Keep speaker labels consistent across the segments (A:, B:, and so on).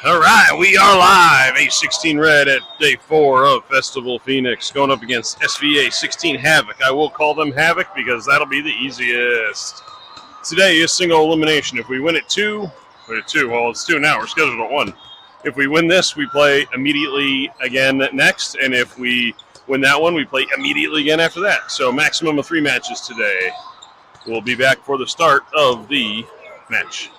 A: All right, we are live. A16 Red at day 4 of Festival Phoenix going up against SVA 16 Havoc. I will call them Havoc because that'll be the easiest. Today is single elimination. If we win at 2, well, it's 2 now. We're scheduled at 1. If we win this, we play immediately again next, and if we win that one, we play immediately again after that. So maximum of 3 matches today. We'll be back for the start of the match.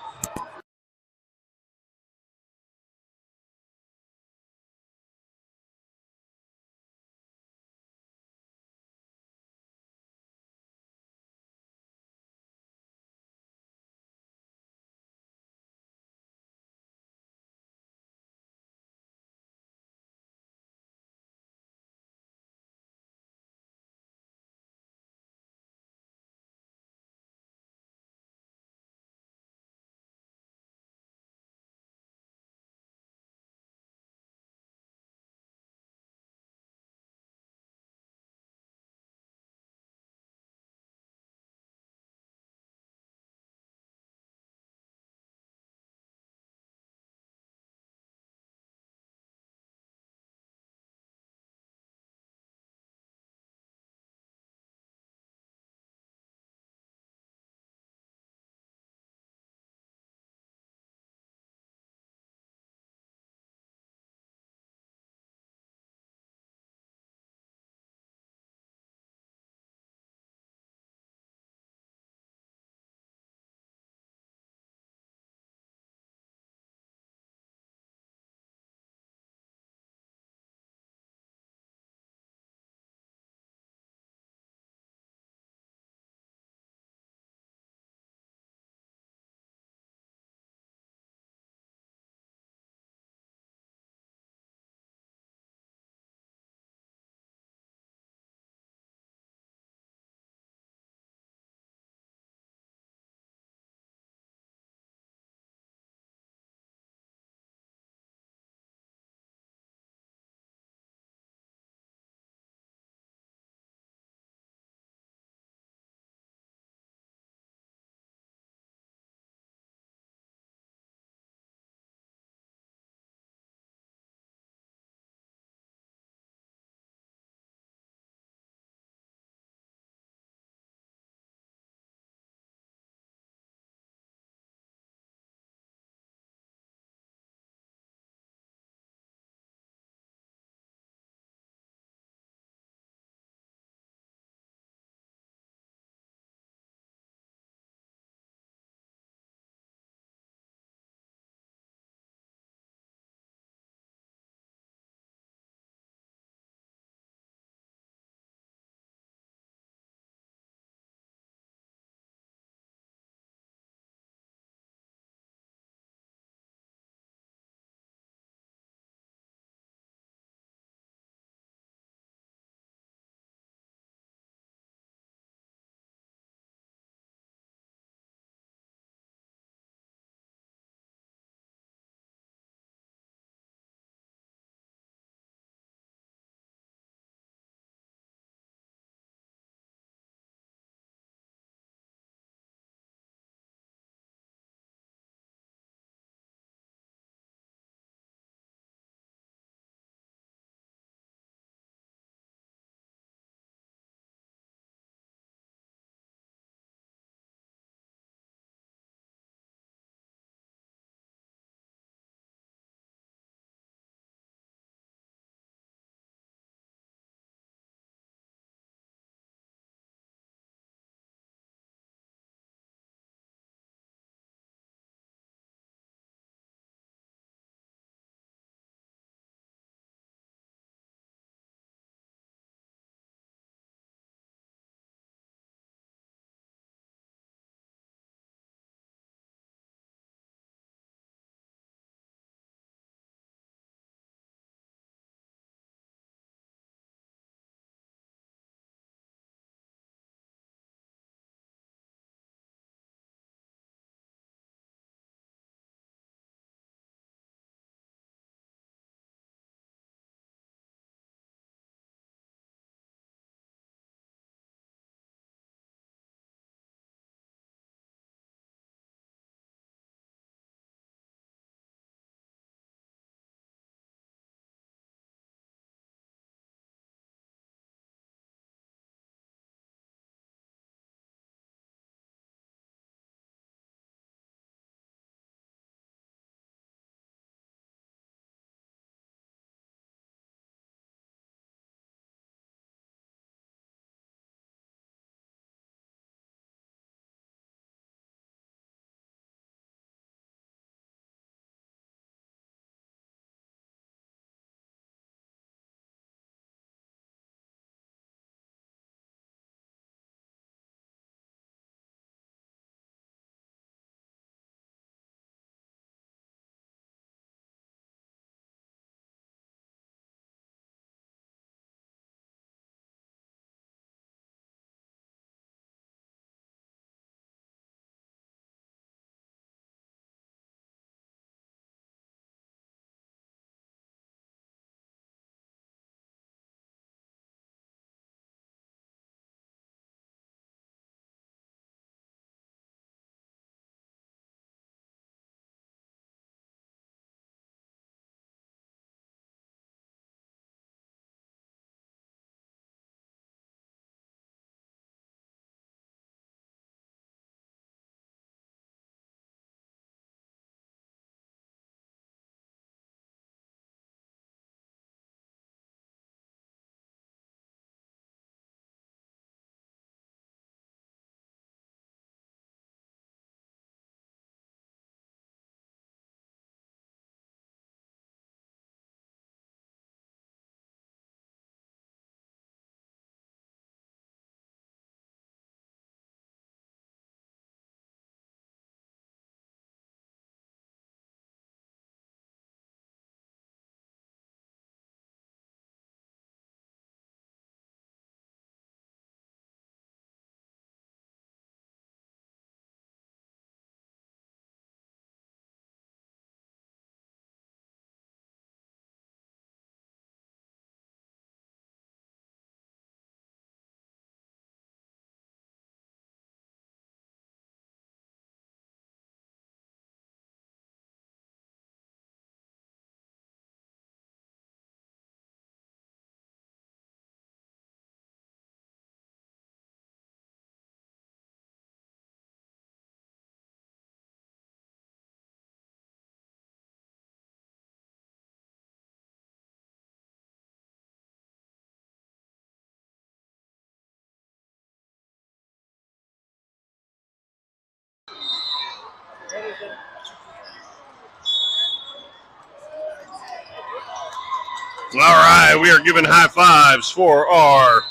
A: All right, we are giving high fives for our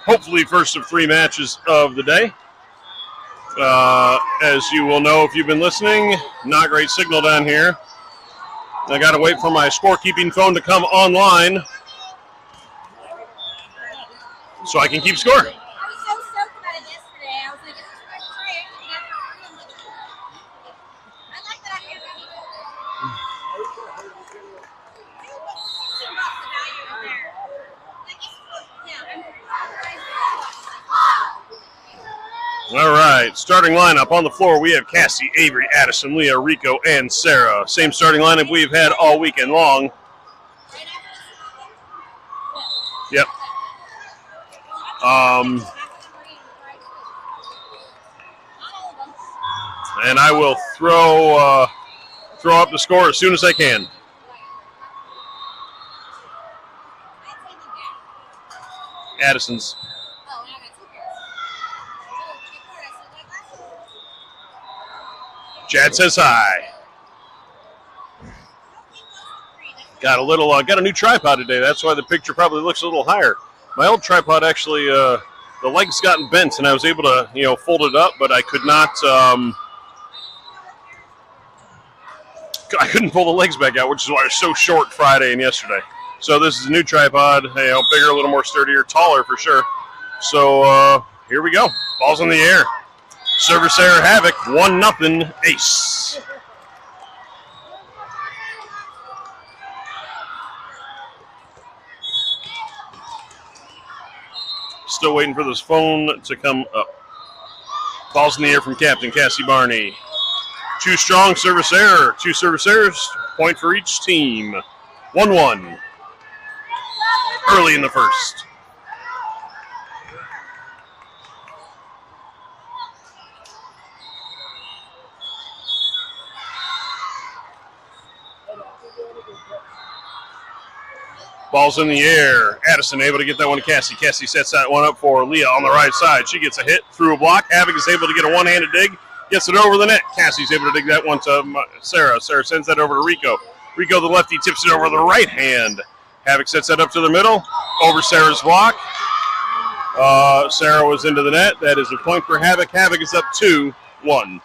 A: hopefully first of 3 matches of the day. As you will know if you've been listening, not great signal down here. I got to wait for my scorekeeping phone to come online so I can keep score.
B: I was so stoked about it yesterday. I was like, it's just my trick. I like that I hear that.
A: All right, starting lineup on the floor. We have Cassie, Avery, Addison, Leah, Rico, and Sarah. Same starting lineup we've had all weekend long. Yep. And I will throw up the score as soon as I can. Addison's. Chad says hi. Got a new tripod today. That's why the picture probably looks a little higher. My old tripod actually, the legs gotten bent, and I was able to, fold it up, but I could not. I couldn't pull the legs back out, which is why I was so short Friday and yesterday. So this is a new tripod, bigger, a little more sturdier, taller for sure. So here we go. Ball's in the air. Server Sarah Havoc, 1-0 ace. Still waiting for this phone to come up. Ball's in the air from Captain Cassie Barney. 2 strong service error. 2 service errors. Point for each team. 1-1. Early in the first. Ball's in the air. Addison able to get that one to Cassie. Cassie sets that one up for Leah on the right side. She gets a hit through a block. Havoc is able to get a one-handed dig. Gets it over the net. Cassie's able to dig that one to Sarah. Sarah sends that over to Rico. Rico, the lefty, tips it over the right hand. Havoc sets that up to the middle. Over Sarah's block. Sarah was into the net. That is a point for Havoc. Havoc is up 2-1.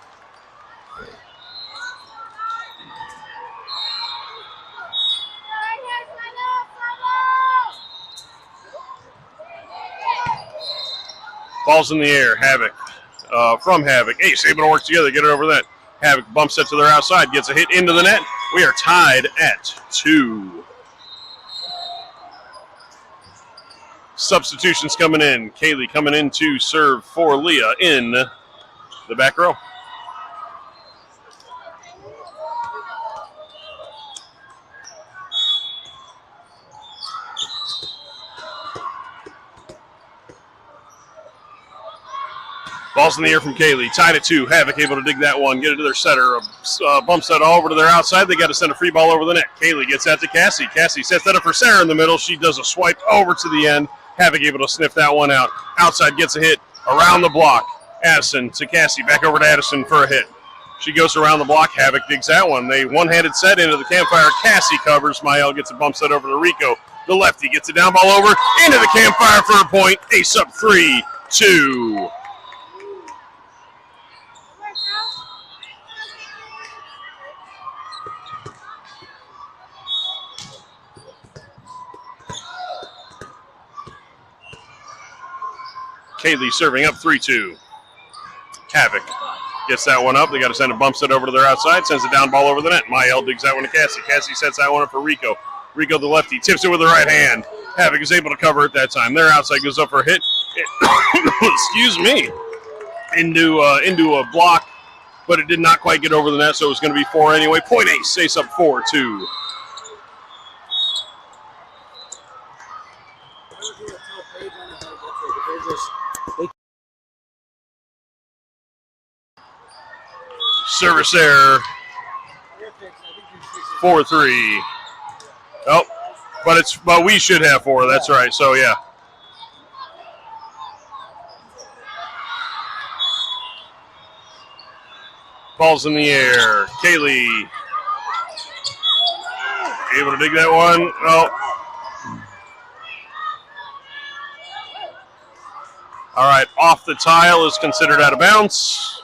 A: Ball's in the air. Havoc from Havoc. Ace able to work together, get it over that. Havoc bumps it to their outside, gets a hit into the net. We are tied at 2. Substitutions coming in. Kaylee coming in to serve for Leah in the back row. Ball's in the air from Kaylee. Tied at 2. Havoc able to dig that one. Get it to their setter. Bumps that all over to their outside. They got to send a free ball over the net. Kaylee gets that to Cassie. Cassie sets that up for Sarah in the middle. She does a swipe over to the end. Havoc able to sniff that one out. Outside gets a hit around the block. Addison to Cassie. Back over to Addison for a hit. She goes around the block. Havoc digs that one. They one-handed set into the campfire. Cassie covers. Mael gets a bump set over to Rico. The lefty gets a down ball over into the campfire for a point. Ace up 3-2. Kaylee serving up 3-2. Havoc gets that one up. They got to send a bump set over to their outside. Sends a down ball over the net. Mael digs that one to Cassie. Cassie sets that one up for Rico. Rico, the lefty, tips it with the right hand. Havoc is able to cover it that time. Their outside goes up for a hit. Excuse me. Into a block, but it did not quite get over the net, so it was going to be 4 anyway. Point ace. Ace up 4-2. Service error. 4-3. Oh, but we should have 4. That's right. So yeah. Ball's in the air. Kaylee able to dig that one. Oh, All right, off the tile is considered out of bounds.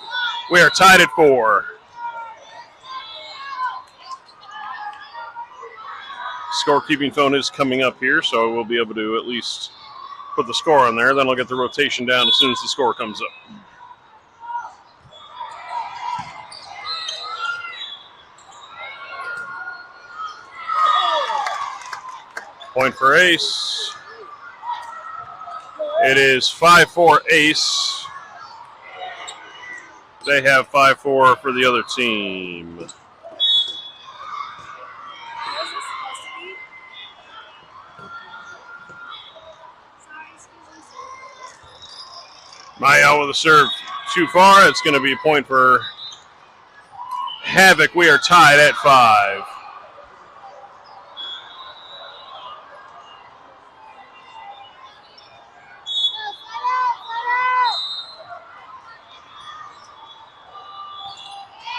A: We are tied at 4. Scorekeeping phone is coming up here, so we'll be able to at least put the score on there. Then I'll get the rotation down as soon as the score comes up. Point for Ace. It is 5-4 Ace. They have 5-4 for the other team. Maya with a serve too far. It's going to be a point for Havoc. We are tied at 5.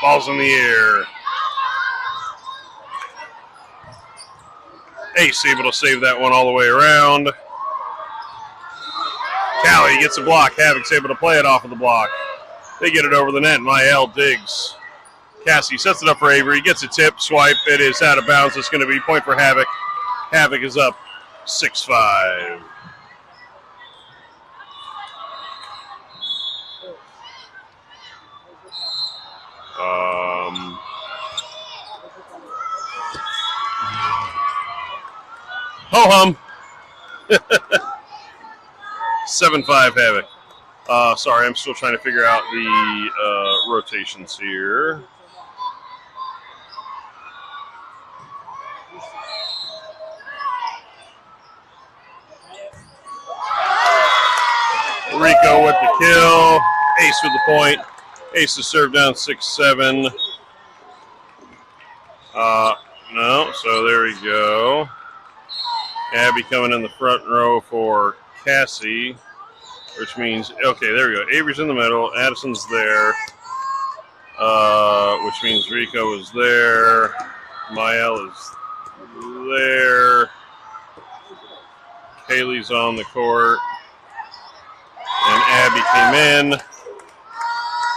A: Ball's in the air. Ace able to save that one all the way around. Callie gets a block. Havoc's able to play it off of the block. They get it over the net. Mael digs. Cassie sets it up for Avery. Gets a tip. Swipe. It is out of bounds. It's going to be a point for Havoc. Havoc is up 6-5. Ho-hum. 7-5 Havoc. Sorry, I'm still trying to figure out the rotations here. Rico with the kill. Ace with the point. Ace is served down 6-7. No, so there we go. Abby coming in the front row for Cassie, which means, okay, there we go. Avery's in the middle. Addison's there, which means Rico is there. Mael is there. Kaylee's on the court. And Abby came in.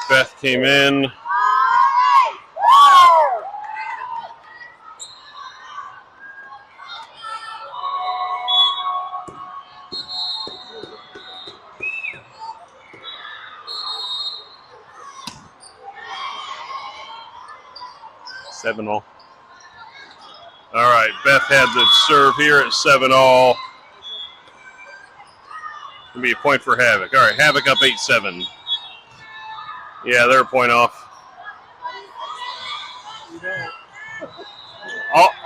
A: Beth came in. Seven all. All right, Beth had the serve here at 7-all. It'll be a point for Havoc. All right, Havoc up 8-7. Yeah, they're a point off.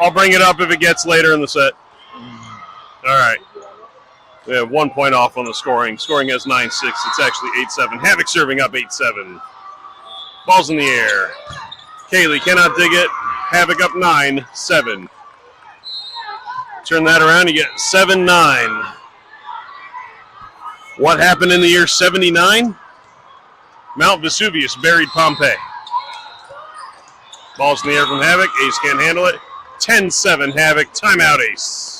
A: I'll bring it up if it gets later in the set. All right. We have 1 point off on the scoring. Scoring has 9-6. It's actually 8-7. Havoc serving up 8-7. Ball's in the air. Kaylee cannot dig it. Havoc up 9-7. Turn that around, you get 7-9. What happened in the year 79? Mount Vesuvius buried Pompeii. Ball's in the air from Havoc. Ace can't handle it. 10-7 Havoc. Timeout Ace.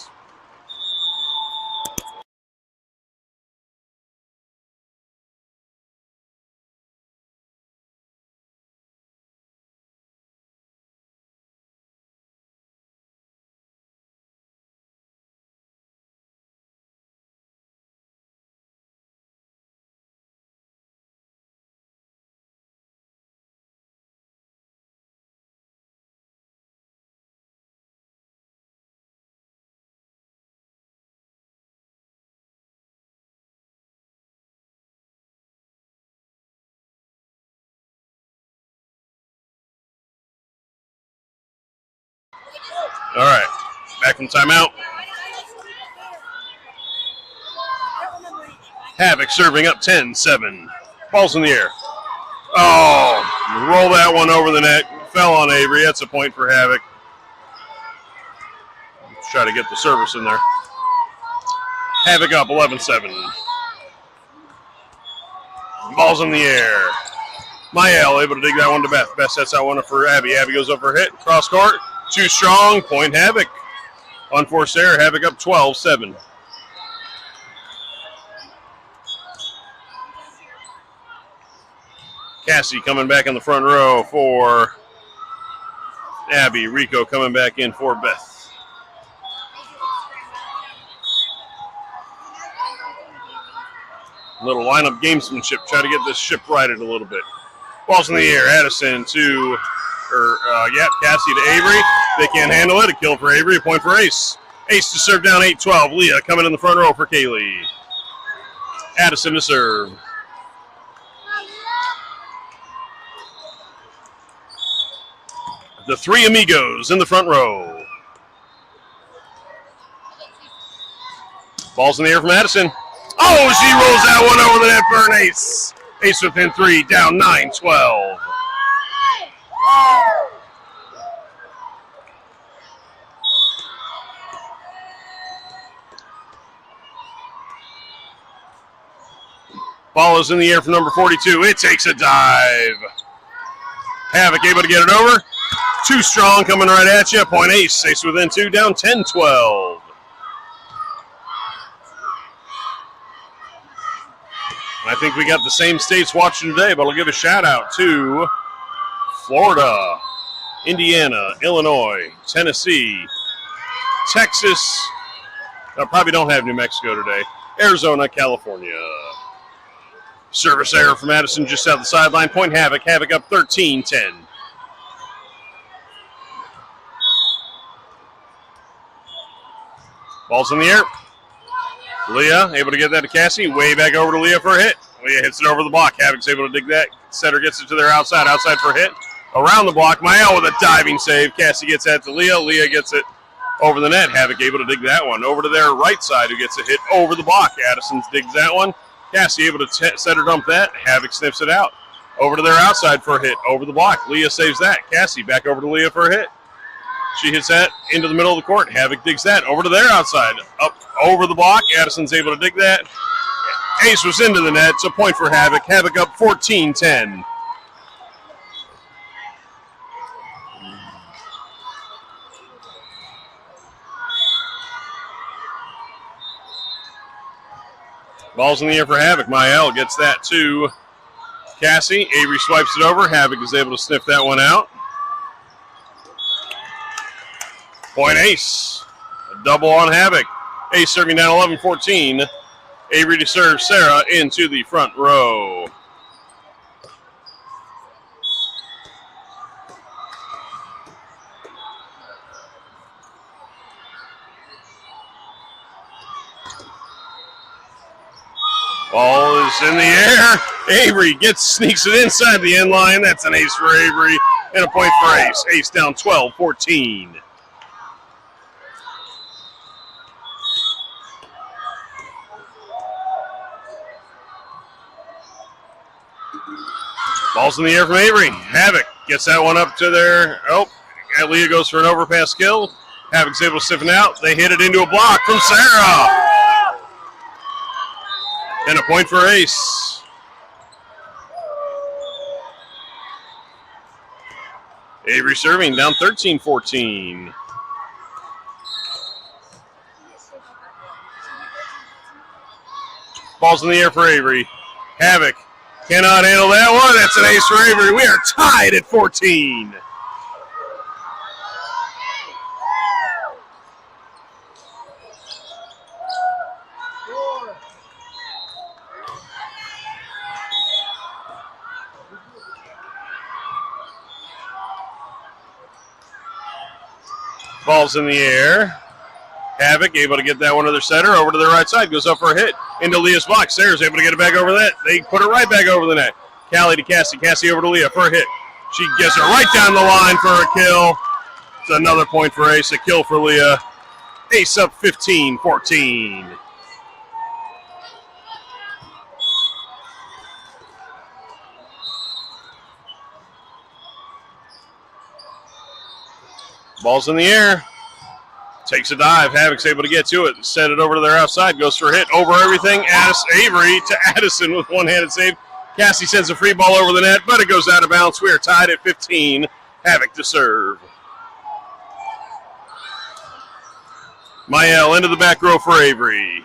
A: All right, back from timeout. Havoc serving up 10-7. Ball's in the air. Oh, roll that one over the net. Fell on Avery. That's a point for Havoc. Let's try to get the service in there. Havoc up 11-7. Ball's in the air. Mael able to dig that one to Beth. Beth sets out one for Abby. Abby goes over hit. Cross court. Too strong. Point Havoc. Unforced error. Havoc up 12-7. Cassie coming back in the front row for Abby. Rico coming back in for Beth. Little lineup gamesmanship. Try to get this ship righted a little bit. Ball's in the air. Addison to, Cassie to Avery. They can't handle it. A kill for Avery. A point for Ace. Ace to serve down 8-12. Leah coming in the front row for Kaylee. Addison to serve. The three amigos in the front row. Ball's in the air from Addison. Oh, she rolls that one over the net for an ace. Ace within 3, down 9-12. Ball is in the air from number 42. It takes a dive. Havoc able to get it over. Too strong coming right at you. Point Ace. Ace within 2, down 10-12. I think we got the same states watching today, but I'll give a shout out to Florida, Indiana, Illinois, Tennessee, Texas. I probably don't have New Mexico today. Arizona, California. Service error from Addison just out the sideline. Point Havoc. Havoc up 13-10. Ball's in the air. Leah able to get that to Cassie. Way back over to Leah for a hit. Leah hits it over the block. Havoc's able to dig that. Setter gets it to their outside. Outside for a hit. Around the block. Mael with a diving save. Cassie gets that to Leah. Leah gets it over the net. Havoc able to dig that one. Over to their right side, who gets a hit over the block. Addison digs that one. Cassie able to setter dump that. Havoc sniffs it out. Over to their outside for a hit. Over the block. Leah saves that. Cassie back over to Leah for a hit. She hits that into the middle of the court. Havoc digs that over to their outside. Up over the block. Addison's able to dig that. Ace was into the net. It's a point for Havoc. Havoc up 14-10. Ball's in the air for Havoc. Mael gets that to Cassie. Avery swipes it over. Havoc is able to sniff that one out. Point Ace. A double on Havoc. Ace serving down 11-14. Avery to serve Sarah into the front row. Ball is in the air. Avery sneaks it inside the end line. That's an ace for Avery and a point for Ace. Ace down 12-14. Ball's in the air from Avery. Havoc gets that one up to their. Leah goes for an overpass kill. Havoc's able to siphon out. They hit it into a block from Sarah. And a point for Ace. Avery serving down 13-14. Ball's in the air for Avery. Havoc cannot handle that one. That's an ace for Avery. We are tied at 14. Ball's in the air. Havoc able to get that one to their setter. Over to the right side. Goes up for a hit. Into Leah's box. Sarah's able to get it back over the net. They put it right back over the net. Callie to Cassie. Cassie over to Leah for a hit. She gets it right down the line for a kill. It's another point for Ace. A kill for Leah. Ace up 15-14. Ball's in the air. Takes a dive. Havoc's able to get to it. Set it over to their outside. Goes for a hit. Over everything. Avery to Addison with one-handed save. Cassie sends a free ball over the net, but it goes out of bounds. We are tied at 15. Havoc to serve. Mael into the back row for Avery.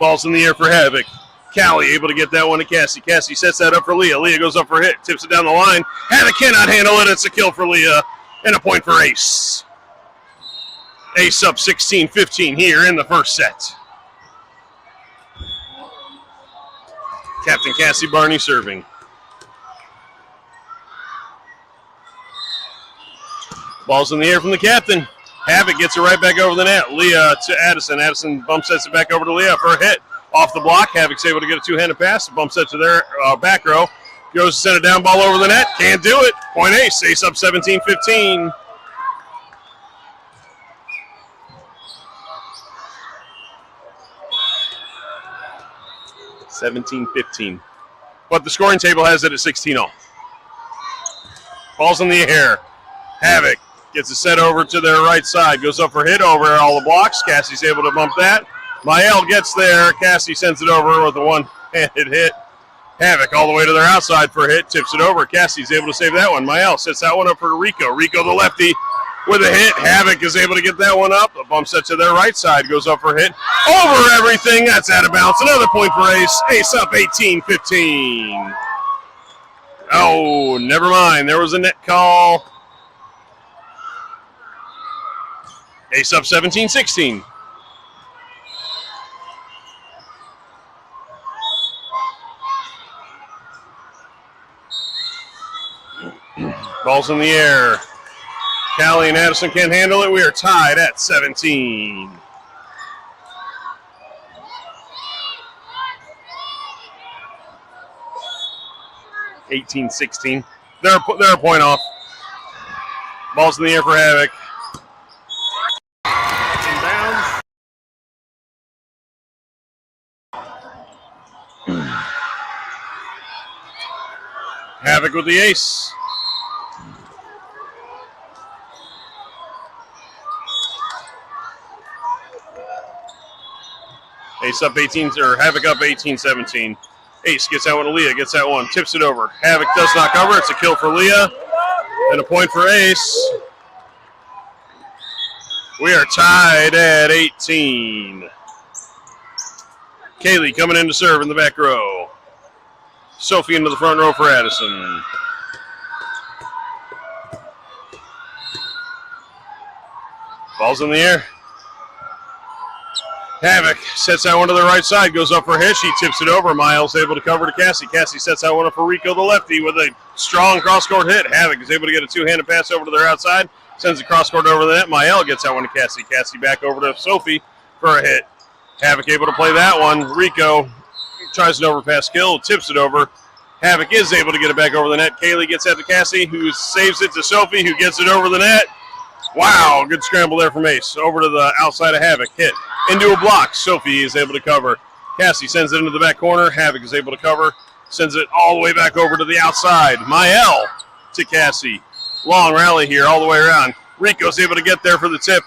A: Ball's in the air for Havoc. Callie able to get that one to Cassie. Cassie sets that up for Leah. Leah goes up for a hit, tips it down the line. Havoc cannot handle it. It's a kill for Leah and a point for Ace. Ace up 16-15 here in the first set. Captain Cassie Barney serving. Ball's in the air from the captain. Havoc gets it right back over the net. Leah to Addison. Addison bump sets it back over to Leah for a hit. Off the block. Havoc's able to get a two-handed pass. Bump set to their back row. Goes to send a down ball over the net. Can't do it. Point Ace. Ace up 17-15. But the scoring table has it at 16-all. Ball's in the air. Havoc gets it set over to their right side. Goes up for hit over all the blocks. Cassie's able to bump that. Mael gets there. Cassie sends it over with a one-handed hit. Havoc all the way to their outside for a hit. Tips it over. Cassie's able to save that one. Mael sets that one up for Rico. Rico the lefty with a hit. Havoc is able to get that one up. A bump set to their right side. Goes up for a hit. Over everything. That's out of bounds. Another point for Ace. Ace up 18-15. Oh, never mind. There was a net call. Ace up 17-16. Ball's in the air. Callie and Addison can't handle it. We are tied at 17. (18-16). They're a point off. Ball's in the air for Havoc. Havoc with the ace. Ace up 18, or Havoc up 18-17. Ace gets that one to Leah, gets that one, tips it over. Havoc does not cover. It's a kill for Leah and a point for Ace. We are tied at 18. Kaylee coming in to serve in the back row. Sophie into the front row for Addison. Ball's in the air. Havoc sets that one to the right side, goes up for a hit. She tips it over. Miles able to cover to Cassie. Cassie sets that one up for Rico, the lefty, with a strong cross-court hit. Havoc is able to get a two-handed pass over to their outside. Sends the cross-court over the net. Mael gets that one to Cassie. Cassie back over to Sophie for a hit. Havoc able to play that one. Rico tries an overpass kill, tips it over. Havoc is able to get it back over the net. Kaylee gets that to Cassie, who saves it to Sophie, who gets it over the net. Wow, good scramble there from Ace. Over to the outside of Havoc. Hit into a block. Sophie is able to cover. Cassie sends it into the back corner. Havoc is able to cover. Sends it all the way back over to the outside. Mael to Cassie. Long rally here all the way around. Rico's able to get there for the tip.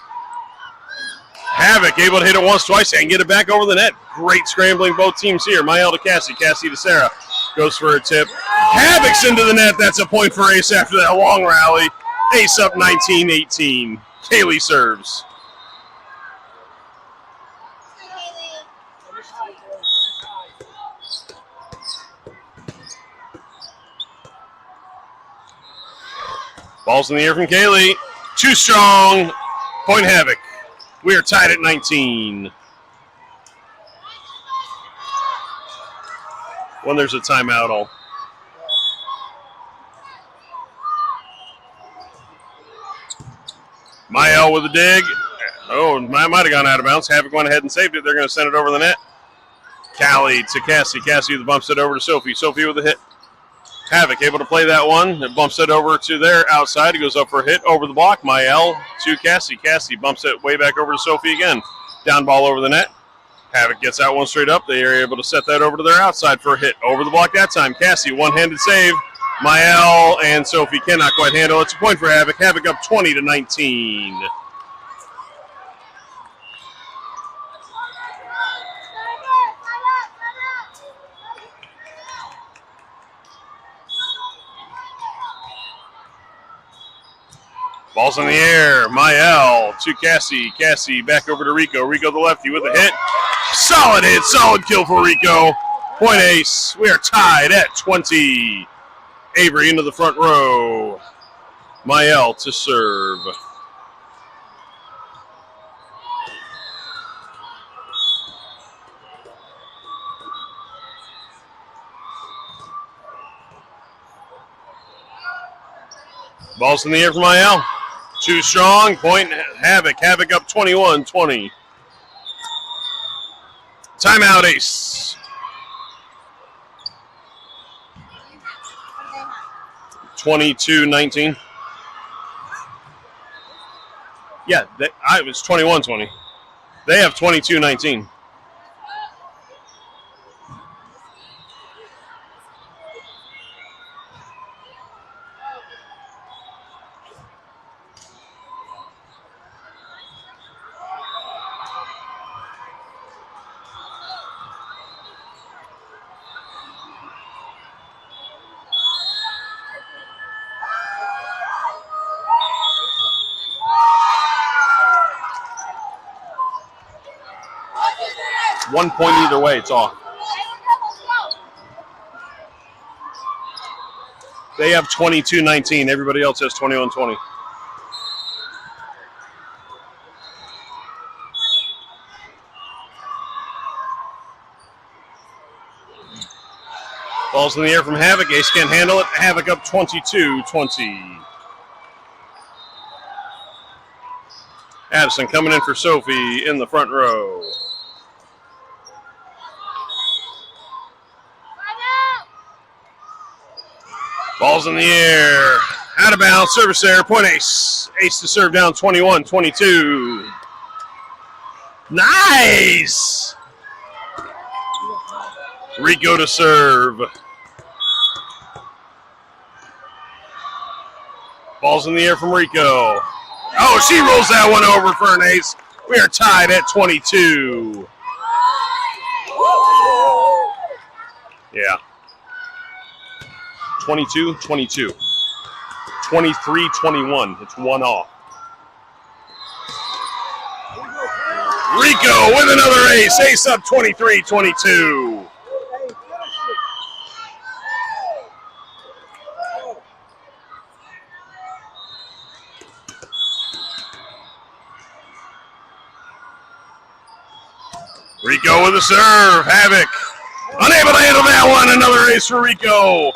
A: Havoc able to hit it once, twice, and get it back over the net. Great scrambling both teams here. Mael to Cassie. Cassie to Sarah. Goes for a tip. Havoc's into the net. That's a point for Ace after that long rally. Ace up 19-18. Kaylee serves. Ball's in the air from Kaylee. Too strong. Point Havoc. We are tied at 19. When there's a timeout, I'll. Mael with a dig. Oh, might have gone out of bounds. Havoc went ahead and saved it. They're going to send it over the net. Callie to Cassie. Cassie with the bump set over to Sophie. Sophie with a hit. Havoc able to play that one. It bumps it over to their outside. It goes up for a hit over the block. Mael to Cassie. Cassie bumps it way back over to Sophie again. Down ball over the net. Havoc gets that one straight up. They are able to set that over to their outside for a hit. Over the block that time. Cassie, one-handed save. Mael and Sophie cannot quite handle it. It's a point for Havoc. Havoc up 20-19. Ball's in the air. Mael to Cassie. Cassie back over to Rico. Rico the lefty with a hit. Solid hit, solid kill for Rico. Point ace. We are tied at 20. Avery into the front row. Mael to serve. Ball's in the air for Mael. Too strong. Point Havoc. Havoc up 21-20. Timeout, Ace. 22-19. Yeah, I was 21-20. They have 22-19. One point either way, it's off. They have 22-19. Everybody else has 21-20. Ball's in the air from Havoc. Ace can't handle it. Havoc up 22-20. Addison coming in for Sophie in the front row. Ball's in the air. Out of bounds. Service error. Point ace. Ace to serve down 21-22. Nice! Rico to serve. Ball's in the air from Rico. Oh, she rolls that one over for an ace. We are tied at 22. Yeah. 22-22. 23-21. It's one off. Rico with another ace. Ace up 23-22. Rico with a serve. Havoc unable to handle that one. Another ace for Rico.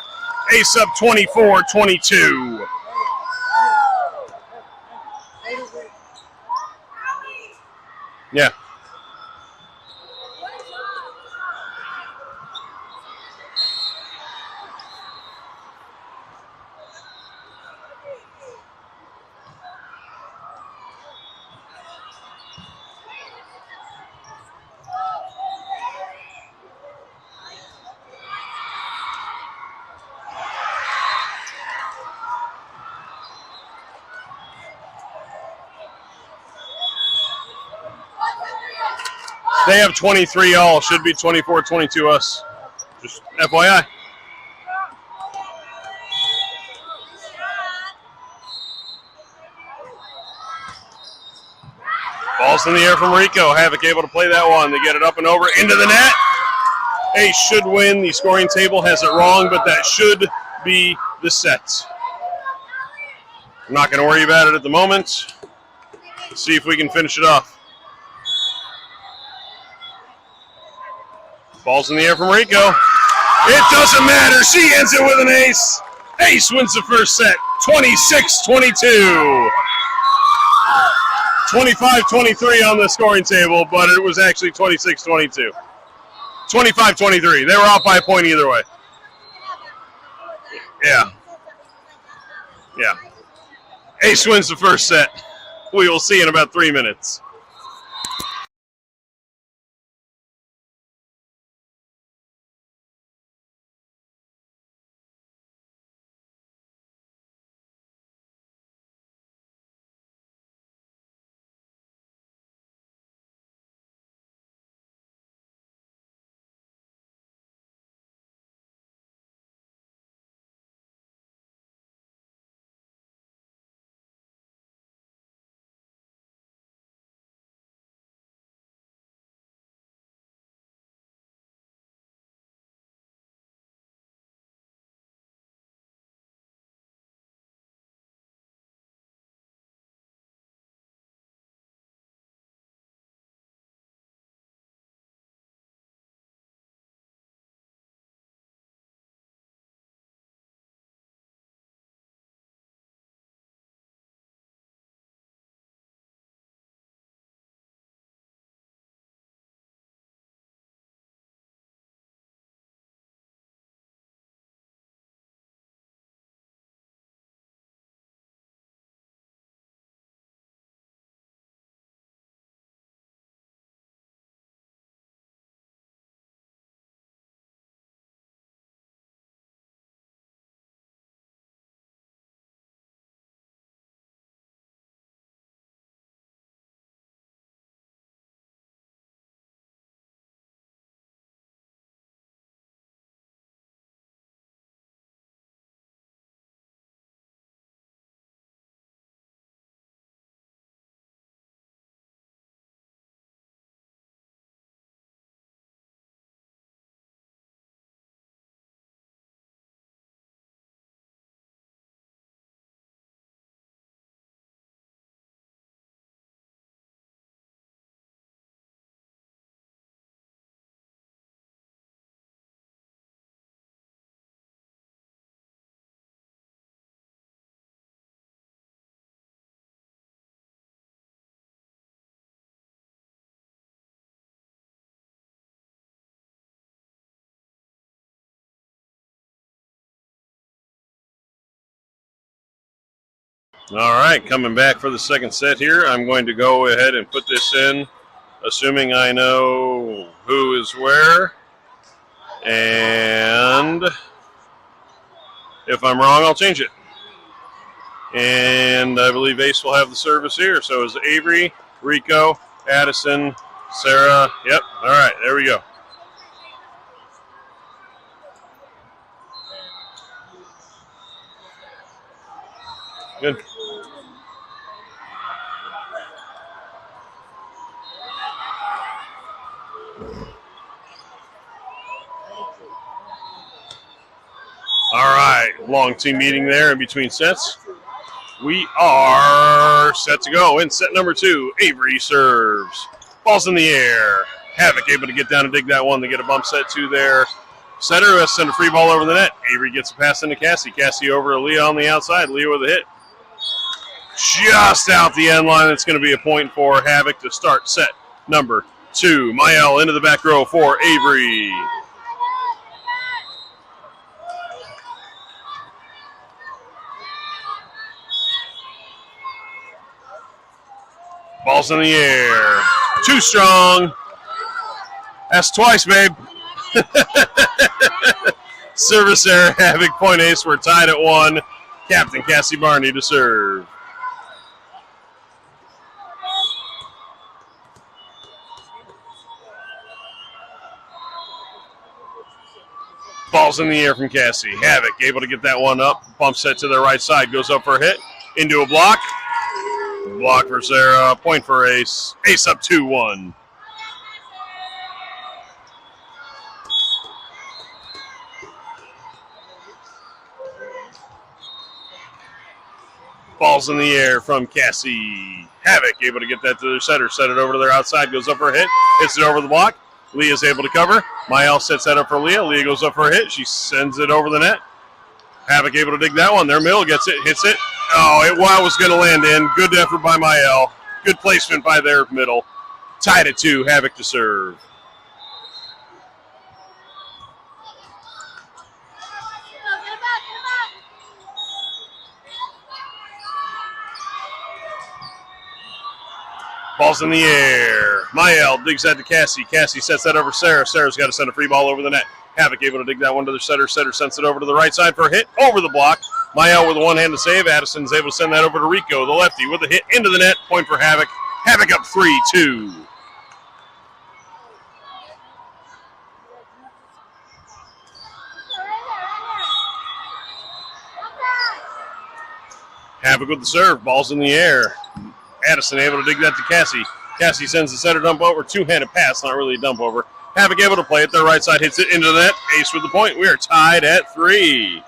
A: Ace up 24-22. Yeah. They have 23 all. Should be 24-22 us. Just FYI. Ball's in the air from Rico. Havoc able to play that one. They get it up and over into the net. Ace should win. The scoring table has it wrong, but that should be the set. I'm not going to worry about it at the moment. Let's see if we can finish it off. Ball's in the air from Rico. It doesn't matter. She ends it with an ace. Ace wins the first set. 26-22. 25-23 on the scoring table, but it was actually 26-22. 25-23. They were off by a point either way. Yeah. Yeah. Ace wins the first set. We will see in about 3 minutes. All right, coming back for the second set here. I'm going to go ahead and put this in, assuming I know who is where. And if I'm wrong, I'll change it. And I believe Ace will have the service here. So is Avery, Rico, Addison, Sarah. Yep. All right, there we go. Good. All right, long team meeting there in between sets. We are set to go in set number 2. Avery serves. Ball's in the air. Havoc able to get down and dig that one to get a bump set to their setter who has to send a free ball over the net. Avery gets a pass into Cassie. Cassie over to Leah on the outside. Leah with a hit. Just out the end line. It's going to be a point for Havoc to start set number 2. Mael into the back row for Avery. Ball's in the air. Too strong. That's twice, babe. Service error. Havoc point ace. We're tied at 1. Captain Cassie Barney to serve. Ball's in the air from Cassie. Havoc able to get that one up. Bump set to the right side. Goes up for a hit. Into a block. Block for Sarah. Point for Ace. Ace up 2-1. Ball's in the air from Cassie. Havoc able to get that to their setter. Set it over to their outside. Goes up for a hit. Hits it over the block. Leah's able to cover. Mael sets that up for Leah. Leah goes up for a hit. She sends it over the net. Havoc able to dig that one. Their middle gets it. Hits it. Oh, it was going to land in. Good effort by Mael. Good placement by their middle. Tied at 2. Havoc to serve. Ball's in the air. Mael digs that to Cassie. Cassie sets that over Sarah. Sarah's got to send a free ball over the net. Havoc able to dig that one to the setter. Setter sends it over to the right side for a hit. Over the block. Mael with a one-handed save. Addison's able to send that over to Rico, the lefty, with a hit into the net. Point for Havoc. Havoc up 3-2. Havoc with the serve. Ball's in the air. Addison able to dig that to Cassie. Cassie sends the setter dump over. Two-handed pass, not really a dump over. Havoc able to play it. Their right side hits it into the net. Ace with the point. We are tied at 3.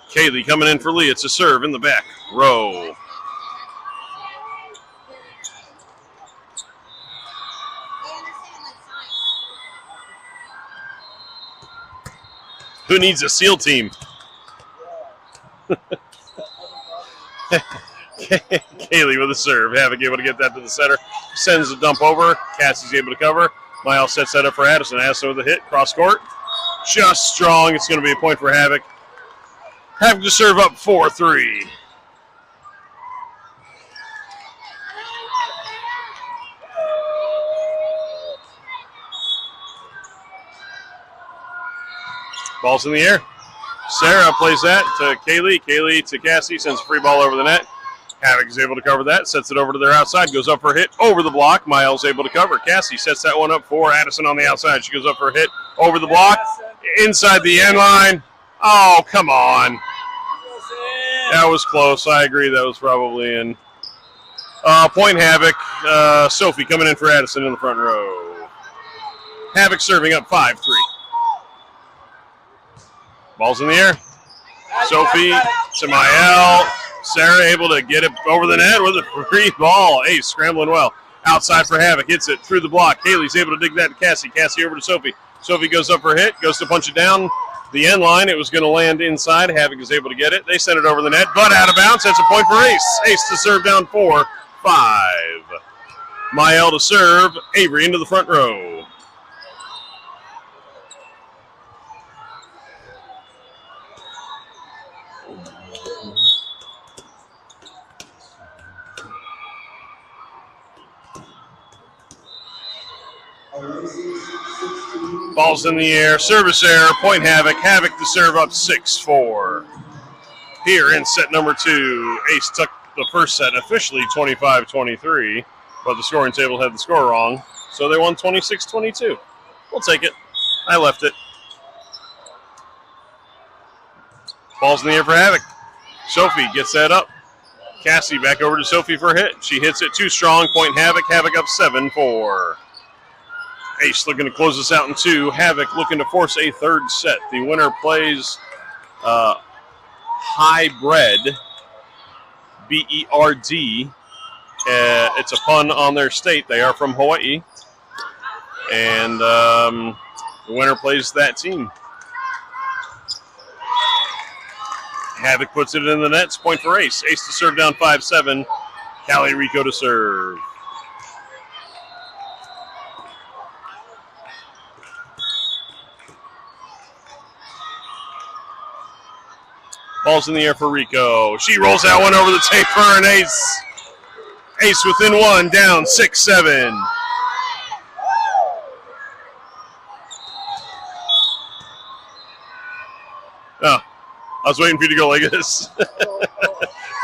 A: Kaylee coming in for Lee. It's a serve in the back row. Who needs a SEAL team? Kaylee with a serve. Havoc able to get that to the setter. Sends the dump over. Cassie's able to cover. Miles sets that up for Addison. Addison with a hit. Cross court. Just strong. It's going to be a point for Havoc. Havoc to serve up 4-3. Ball's in the air. Sarah plays that to Kaylee. Kaylee to Cassie. Sends a free ball over the net. Havoc is able to cover that. Sets it over to their outside. Goes up for a hit. Over the block. Miles able to cover. Cassie sets that one up for Addison on the outside. She goes up for a hit. Over the block. Inside the end line. Oh, come on. That was close. I agree. That was probably in. Point Havoc. Sophie coming in for Addison in the front row. Havoc serving up 5-3. Ball's in the air. Sophie to Mael. Sarah able to get it over the net with a free ball. Ace scrambling well. Outside for Havoc. Hits it through the block. Haley's able to dig that to Cassie. Cassie over to Sophie. Sophie goes up for a hit. Goes to punch it down the end line. It was going to land inside. Havoc is able to get it. They send it over the net, but out of bounds. That's a point for Ace. Ace to serve down 4-5. Mael to serve. Avery into the front row. Ball's in the air. Service error. Point Havoc. Havoc to serve up 6-4. Here in set number 2, Ace took the first set officially 25-23, but the scoring table had the score wrong, so they won 26-22. We'll take it. I left it. Ball's in the air for Havoc. Sophie gets that up. Cassie back over to Sophie for a hit. She hits it too strong. Point Havoc. Havoc up 7-4. Ace looking to close this out in 2. Havoc looking to force a third set. The winner plays Hybrid, B-E-R-D. It's a pun on their state. They are from Hawaii. And the winner plays that team. Havoc puts it in the nets. Point for Ace. Ace to serve down 5-7. Callie Rico to serve. Ball's in the air for Rico. She rolls that one over the tape for an ace. Ace within 1, down 6-7. Oh, I was waiting for you to go like this.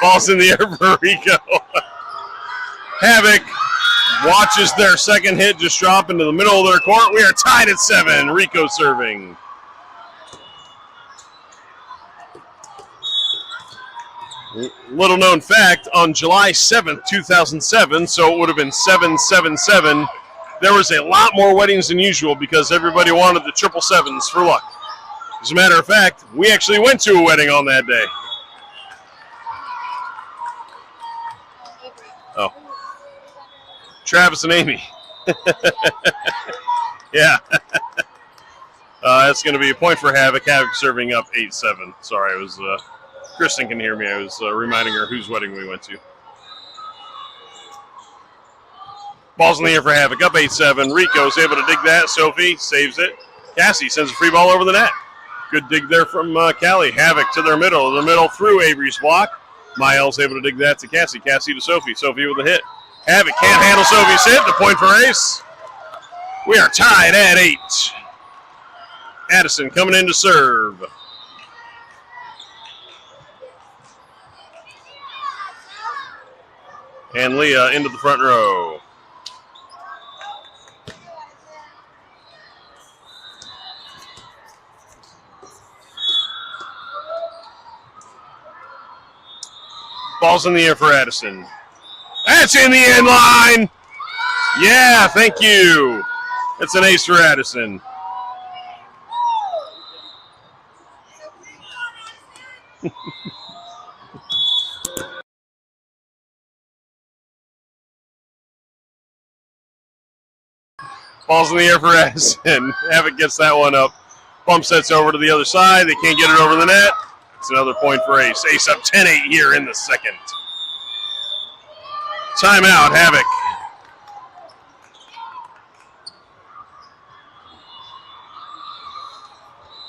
A: Ball's in the air for Rico. Havoc watches their second hit just drop into the middle of their court. We are tied at 7. Rico serving. Little known fact, on July 7th, 2007, so it would have been 777, there was a lot more weddings than usual because everybody wanted the 777s for luck. As a matter of fact, we actually went to a wedding on that day. Oh. Travis and Amy. Yeah. That's going to be a point for Havoc. Havoc serving up 8-7. Sorry, it was... Kristen can hear me. I was reminding her whose wedding we went to. Ball's in the air for Havoc. Up 8-7. Rico's able to dig that. Sophie saves it. Cassie sends a free ball over the net. Good dig there from Callie. Havoc to their middle. The middle through Avery's block. Miles able to dig that to Cassie. Cassie to Sophie. Sophie with a hit. Havoc can't handle Sophie's hit. The point for Ace. We are tied at 8. Addison coming in to serve. And Leah into the front row. Ball's in the air for Addison. That's in the end line. Yeah, thank you. It's an ace for Addison. Ball's in the air for Addison. Havoc gets that one up. Bump sets over to the other side. They can't get it over the net. It's another point for Ace. Ace up 10-8 here in the second. Timeout, Havoc.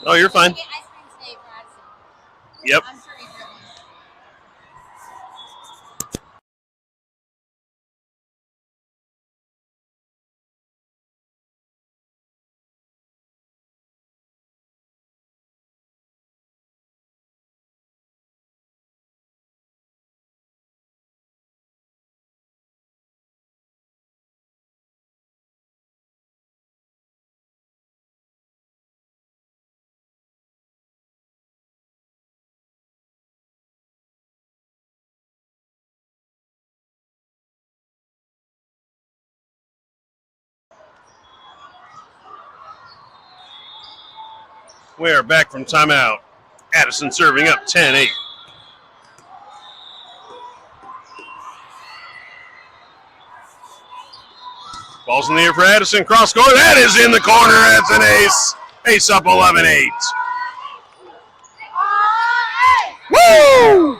A: Oh, you're fine. Yep. We are back from timeout. Addison serving up 10-8. Ball's in the air for Addison. Cross court. That is in the corner. That's an ace. Ace up 11-8. Woo!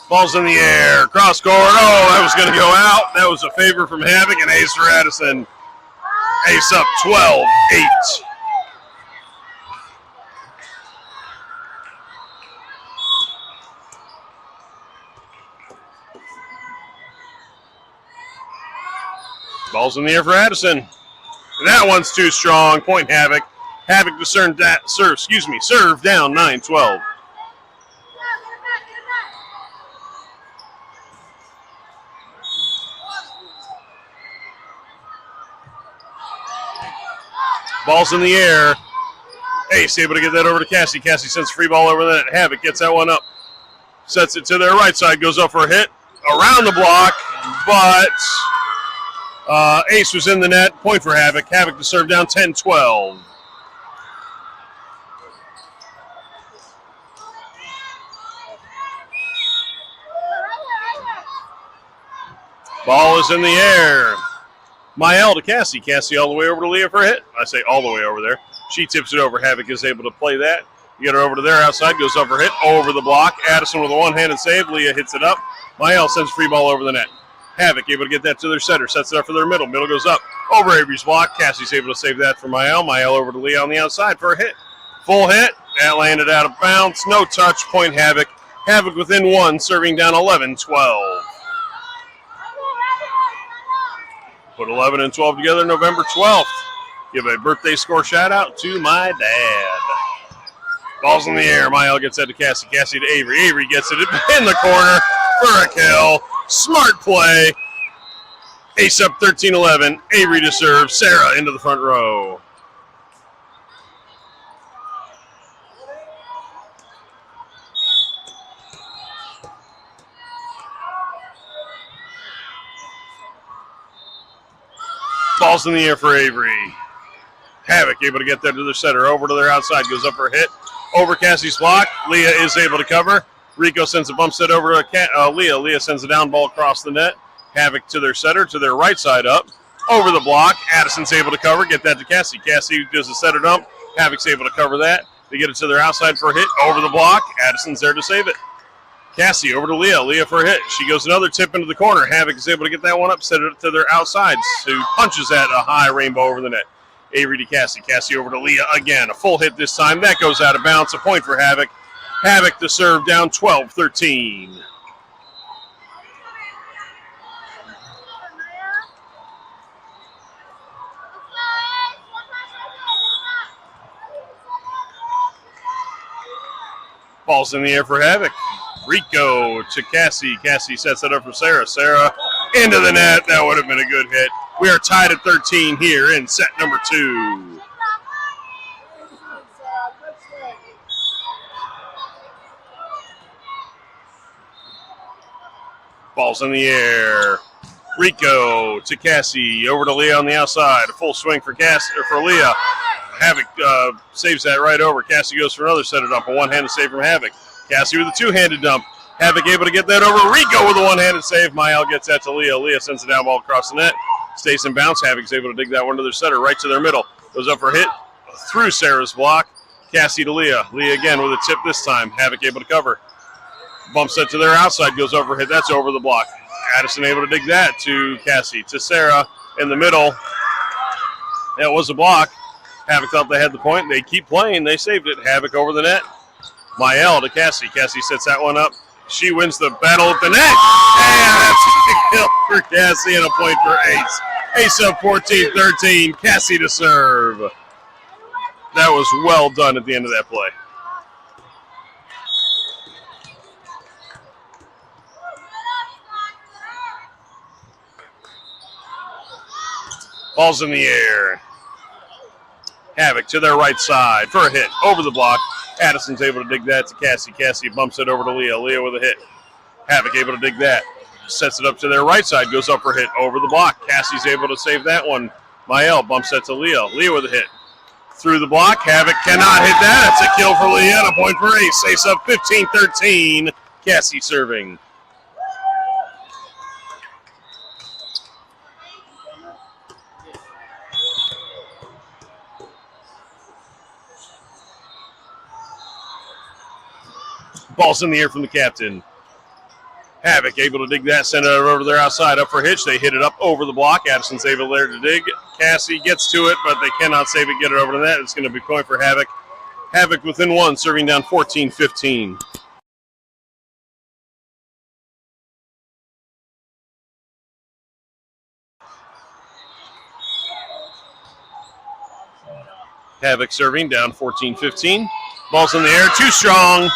A: Ball's in the air. Cross court. Oh, that was going to go out. That was a favor from Havoc and ace for Addison. Ace up 12-8. Ball's in the air for Addison. That one's too strong. Point Havoc. Havoc to serve down 9-12. Ball's in the air. Ace able to get that over to Cassie. Cassie sends free ball over the net. Havoc gets that one up. Sets it to their right side. Goes up for a hit. Around the block. But Ace was in the net. Point for Havoc. Havoc to serve down 10-12. Ball is in the air. Mael to Cassie. Cassie all the way over to Leah for a hit. I say all the way over there. She tips it over. Havoc is able to play that. Get her over to their outside. Goes up for a hit. Over the block. Addison with a one-handed save. Leah hits it up. Mael sends free ball over the net. Havoc able to get that to their setter. Sets it up for their middle. Middle goes up. Over Avery's block. Cassie's able to save that for Mael. Mael over to Leah on the outside for a hit. Full hit. That landed out of bounds. No touch. Point Havoc. Havoc within one. Serving down 11-12. Put 11 and 12 together November 12th. Give a birthday score shout out to my dad. Ball's in the air. Mael gets that to Cassie. Cassie to Avery. Avery gets it in the corner for a kill. Smart play. Ace up 13-11. Avery to serve. Sarah into the front row. Ball's in the air for Avery. Havoc able to get that to their setter. Over to their outside. Goes up for a hit. Over Cassie's block. Leah is able to cover. Rico sends a bump set over to Leah. Leah sends a down ball across the net. Havoc to their setter. To their right side up. Over the block. Addison's able to cover. Get that to Cassie. Cassie does a setter dump. Havoc's able to cover that. They get it to their outside for a hit. Over the block. Addison's there to save it. Cassie over to Leah. Leah for a hit. She goes another tip into the corner. Havoc is able to get that one up, set it to their outsides, who punches that a high rainbow over the net. Avery to Cassie. Cassie over to Leah again. A full hit this time. That goes out of bounds. A point for Havoc. Havoc to serve down 12-13. Ball's in the air for Havoc. Rico to Cassie. Cassie sets it up for Sarah. Sarah into the net. That would have been a good hit. We are tied at 13 here in set number 2. Ball's in the air. Rico to Cassie. Over to Leah on the outside. A full swing for Leah. Havoc saves that right over. Cassie goes for another set it up. A one-handed save from Havoc. Cassie with a two-handed dump. Havoc able to get that over. Rico with a one-handed save. Mael gets that to Leah. Leah sends a down ball across the net. Stays in bounce. Havoc's able to dig that one to their setter right to their middle. Goes up for a hit through Sarah's block. Cassie to Leah. Leah again with a tip this time. Havoc able to cover. Bump set to their outside. Goes over hit. That's over the block. Addison able to dig that to Cassie. To Sarah in the middle. That was a block. Havoc thought they had the point. They keep playing. They saved it. Havoc over the net. Mael to Cassie. Cassie sets that one up. She wins the battle at the net. And that's a kill for Cassie and a point for Ace. Ace up 14-13. Cassie to serve. That was well done at the end of that play. Ball's in the air. Havoc to their right side for a hit. Over the block. Addison's able to dig that to Cassie. Cassie bumps it over to Leah. Leah with a hit. Havoc able to dig that. Sets it up to their right side. Goes up for a hit. Over the block. Cassie's able to save that one. Mael bumps that to Leah. Leah with a hit. Through the block. Havoc cannot hit that. It's a kill for Leah and a point for Ace. Ace up 15-13. Cassie serving. Ball's in the air from the captain. Havoc able to dig that, send it over to their outside, up for Hitch. They hit it up over the block. Addison's able there to dig. Cassie gets to it, but they cannot save it, get it over to that. It's going to be point for Havoc. Havoc within one, serving down 14-15. Havoc serving down 14-15. Ball's in the air, too strong.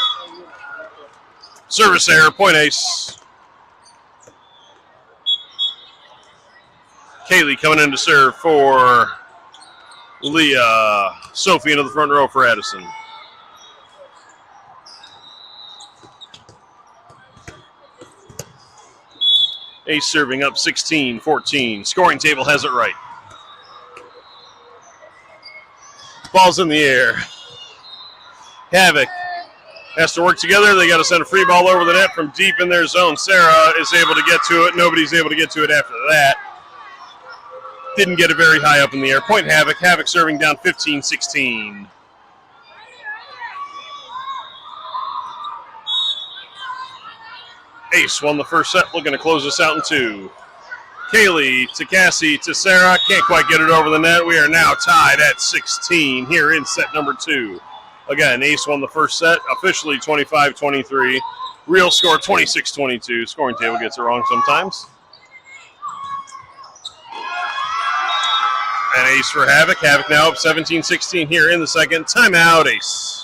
A: Service error, point ace. Kaylee coming in to serve for Leah. Sophie into the front row for Addison. Ace serving up 16-14. Scoring table has it right. Ball's in the air. Havoc has to work together. They got to send a free ball over the net from deep in their zone. Sarah is able to get to it. Nobody's able to get to it after that. Didn't get it very high up in the air. Point Havoc. Havoc serving down 15-16. Ace won the first set, looking to close us out in two. Kaylee to Cassie to Sarah. Can't quite get it over the net. We are now tied at 16 here in set number 2. Again, Ace won the first set, officially 25-23. Real score 26-22. Scoring table gets it wrong sometimes. And Ace for Havoc. Havoc now up 17-16 here in the second. Timeout, Ace.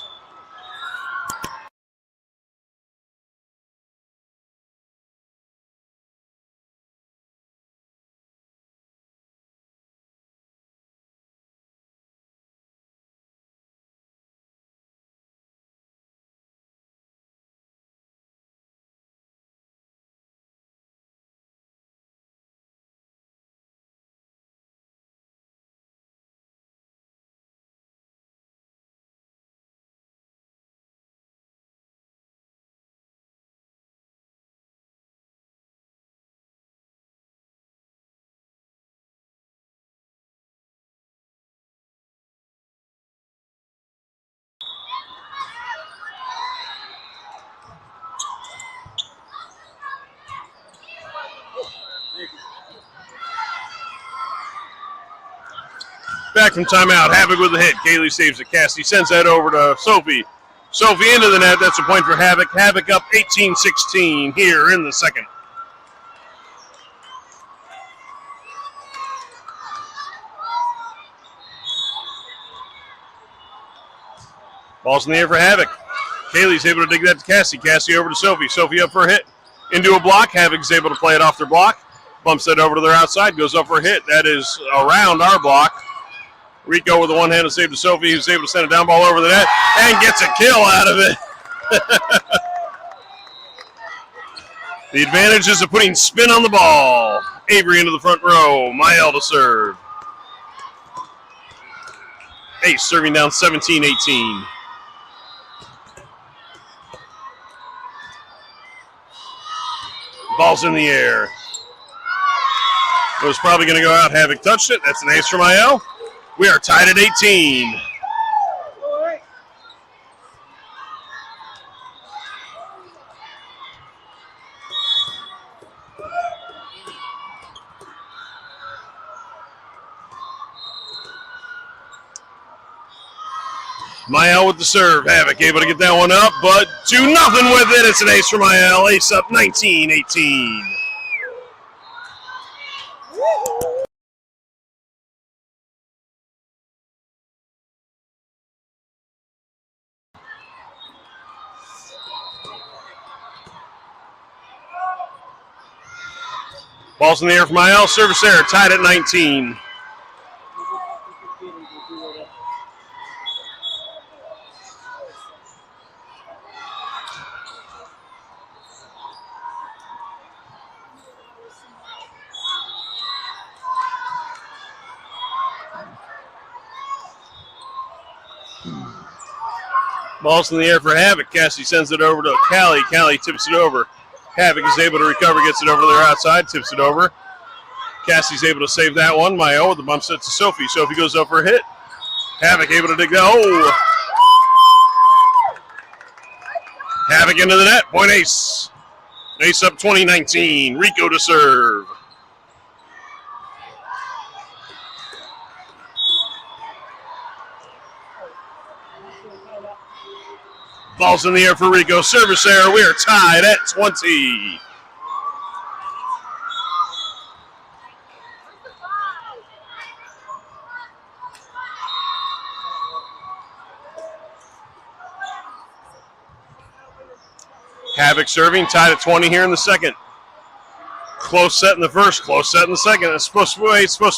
A: Back from timeout, Havoc with the hit. Kaylee saves it. Cassie sends that over to Sophie. Sophie into the net. That's a point for Havoc. Havoc up 18-16 here in the second. Ball's in the air for Havoc. Kaylee's able to dig that to Cassie. Cassie over to Sophie. Sophie up for a hit. Into a block. Havoc's able to play it off their block. Bumps that over to their outside. Goes up for a hit. That is around our block. Rico with a one-handed save to Sophie, who's able to send a down ball over the net and gets a kill out of it. The advantages of putting spin on the ball. Avery into the front row. Mael to serve. Ace serving down 17-18. Ball's in the air. It was probably going to go out. Havoc touched it. That's an ace for Mael. We are tied at 18. Mael with the serve. Havoc able to get that one up, but do nothing with it. It's an ace for Mael. Ace up 19-18. Ball's in the air for Mael. Service error, tied at 19. Ball's in the air for Havoc. Cassie sends it over to Callie. Callie tips it over. Havoc is able to recover, gets it over to their outside, tips it over. Cassie's able to save that one. Mael with the bump set to Sophie. Sophie goes up for a hit. Havoc able to dig that. Oh! Havoc into the net. Point ace. Ace up 20-19. Rico to serve. Ball's in the air for Rico. Service error. We are tied at 20. Havoc serving, tied at 20 here in the second. Close set in the first, close set in the second. It's supposed to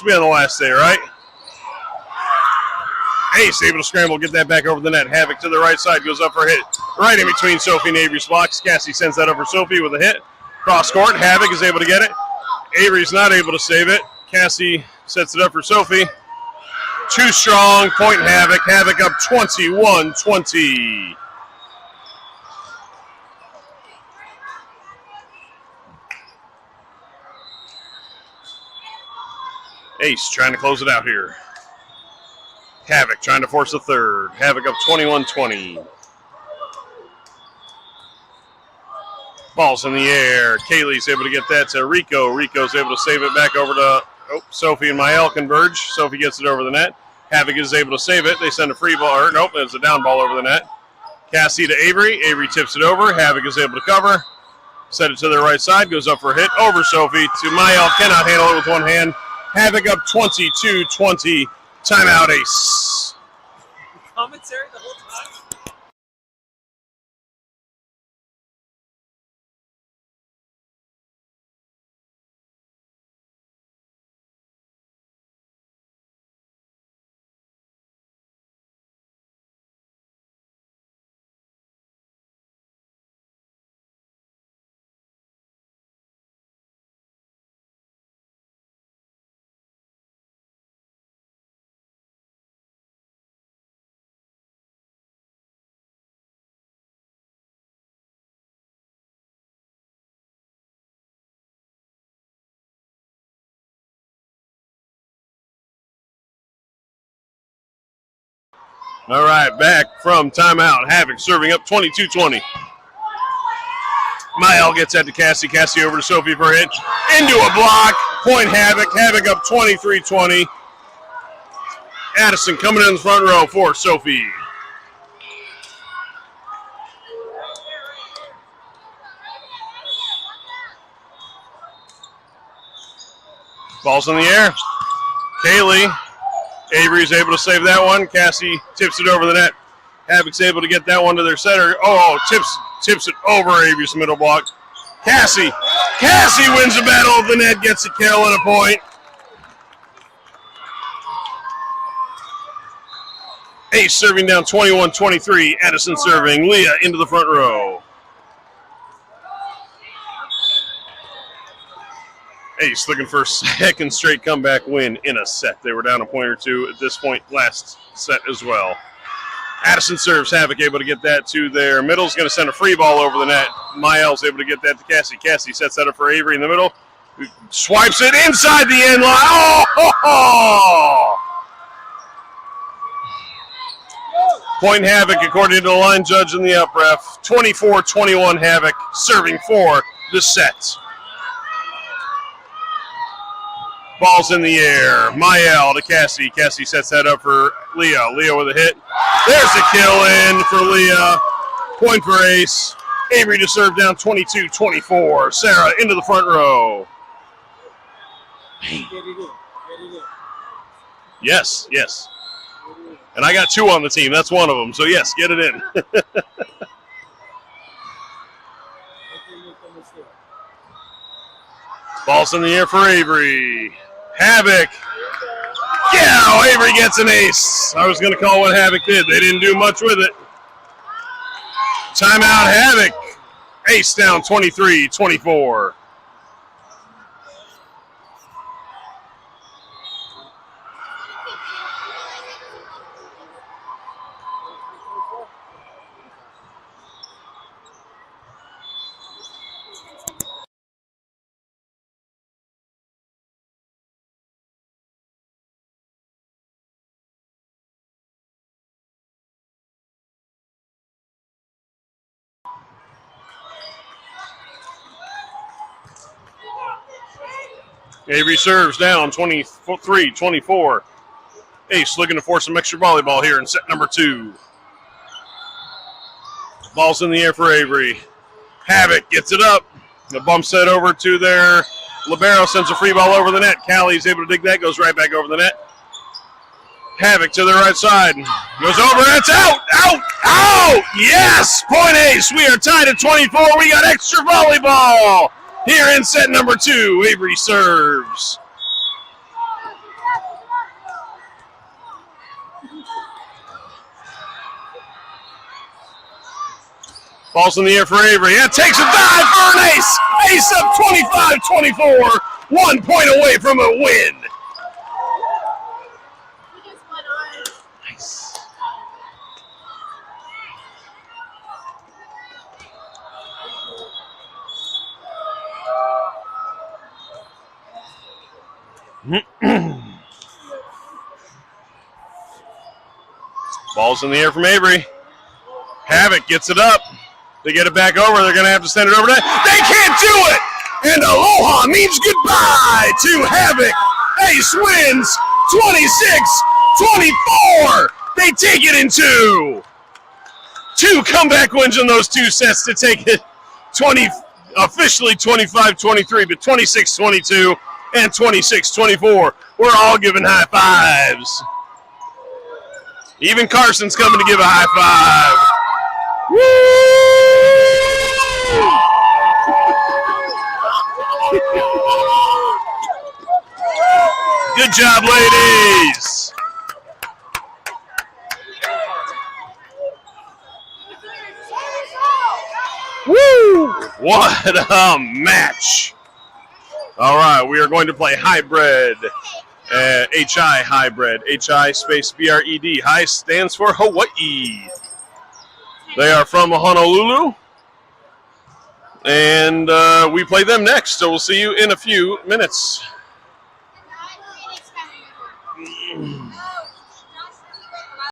A: be on the last day, right? Ace able to scramble, get that back over the net. Havoc to the right side, goes up for a hit. Right in between Sophie and Avery's blocks. Cassie sends that over Sophie with a hit. Cross court, Havoc is able to get it. Avery's not able to save it. Cassie sets it up for Sophie. Too strong, point Havoc. Havoc up 21-20. Ace trying to close it out here. Havoc trying to force a third. Havoc up 21-20. Ball's in the air. Kaylee's able to get that to Rico. Rico's able to save it back over to Sophie and Mael converge. Sophie gets it over the net. Havoc is able to save it. They send a free ball. Or nope, it's a down ball over the net. Cassie to Avery. Avery tips it over. Havoc is able to cover. Set it to the right side. Goes up for a hit. Over Sophie to Mael. Cannot handle it with one hand. Havoc up 22-20. Timeout, Ace.
C: Commentary the whole time.
A: All right, back from timeout. Havoc serving up 22-20. Mael gets that to Cassie. Cassie over to Sophie for a hit. Into a block. Point Havoc. Havoc up 23-20. Addison coming in the front row for Sophie. Ball's in the air. Kaylee. Avery's able to save that one. Cassie tips it over the net. Havoc's able to get that one to their center. Tips it over Avery's middle block. Cassie wins the battle of the net, gets a kill and a point. Ace serving down 21-23. Addison serving. Leah into the front row. Ace looking for a second straight comeback win in a set. They were down a point or two at this point last set as well. Addison serves. Havoc able to get that to their middle. Is going to send a free ball over the net. Mael's able to get that to Cassie. Cassie sets that up for Avery in the middle. Swipes it inside the end line. Oh! Point Havoc according to the line judge and the up ref. 24-21 Havoc serving for the set. Ball's in the air. Mael to Cassie. Cassie sets that up for Leah. Leah with a hit. There's a kill in for Leah. Point for Ace. Avery to serve down 22-24. Sarah into the front row. Yes. And I got two on the team. That's one of them. So, yes, get it in. Ball's in the air for Avery. Havoc. Yeah, Avery gets an ace. I was going to call what Havoc did. They didn't do much with it. Timeout, Havoc. Ace down 23-24. Avery serves down 23-24. Ace looking to force some extra volleyball here in set number 2. Ball's in the air for Avery. Havoc gets it up. The bump set over to their libero, sends a free ball over the net. Callie's able to dig that, goes right back over the net. Havoc to the right side. Goes over, that's out! Oh, yes! Point ace. We are tied at 24. We got extra volleyball here in set number 2. Avery serves. Ball's in the air for Avery. That takes a dive for an ace. Ace up 25-24. 1 point away from a win. Nice. Ball's in the air from Avery. Havoc gets it up. They get it back over. They're going to have to send it over to. They can't do it! And aloha means goodbye to Havoc. Ace wins 26-24. They take it in 2. 2 comeback wins in those 2 sets to take it officially 25-23, but 26-22 and 26-24. We're all giving high fives. Even Carson's coming to give a high five. Woo! Good job, ladies. Woo! What a match. All right, we are going to play hybrid. HI hybrid. HI space BRED. High stands for Hawaii. They are from Honolulu. And we play them next, so we'll see you in a few minutes.